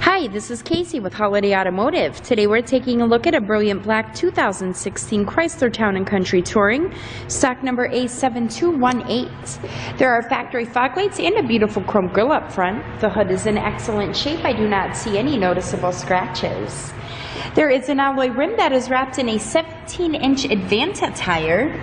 Hi, this is Casey with Holiday Automotive. Today we're taking a look at a brilliant black 2016 Chrysler Town & Country Touring, stock number A7218. There are factory fog lights and a beautiful chrome grille up front. The hood is in excellent shape. I do not see any noticeable scratches. There is an alloy rim that is wrapped in a 17-inch Advanta tire.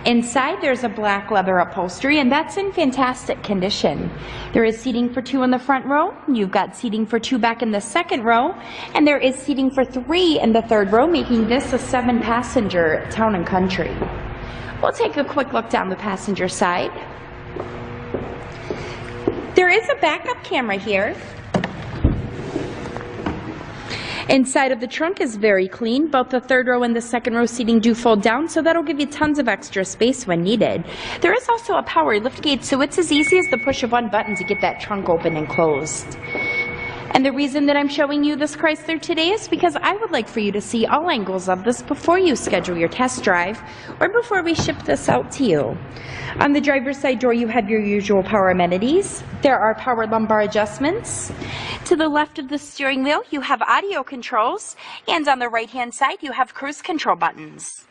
Inside there's a black leather upholstery, and that's in fantastic condition. There is seating for 2 in the front row, you've got seating for 2 back in the second row, and there is seating for 3 in the third row, making this a 7-passenger Town & Country. We'll take a quick look down the passenger side. There is a backup camera here. Inside of the trunk is very clean. Both the third row and the second row seating do fold down, so that'll give you tons of extra space when needed. There is also a power liftgate, so it's as easy as the push of one button to get that trunk open and closed. And the reason that I'm showing you this Chrysler today is because I would like for you to see all angles of this before you schedule your test drive or before we ship this out to you. On the driver's side door, you have your usual power amenities. There are power lumbar adjustments. To the left of the steering wheel, you have audio controls, and on the right-hand side, you have cruise control buttons.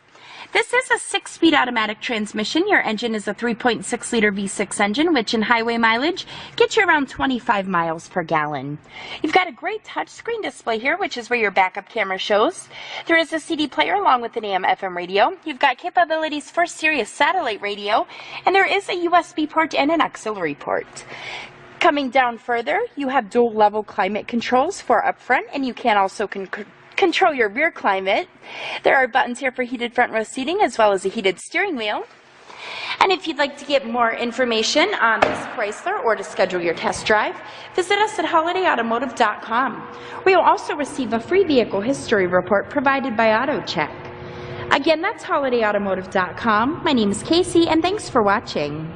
This is a 6-speed automatic transmission. Your engine is a 3.6-liter V6 engine, which in highway mileage gets you around 25 miles per gallon. You've got a great touchscreen display here, which is where your backup camera shows. There is a CD player along with an AM/FM radio. You've got capabilities for Sirius satellite radio, and there is a USB port and an auxiliary port. Coming down further, you have dual level climate controls for up front, and you can also control your rear climate. There are buttons here for heated front row seating as well as a heated steering wheel. And if you'd like to get more information on this Chrysler or to schedule your test drive, visit us at holidayautomotive.com. We will also receive a free vehicle history report provided by AutoCheck. Again, that's holidayautomotive.com. My name is Casey, and thanks for watching.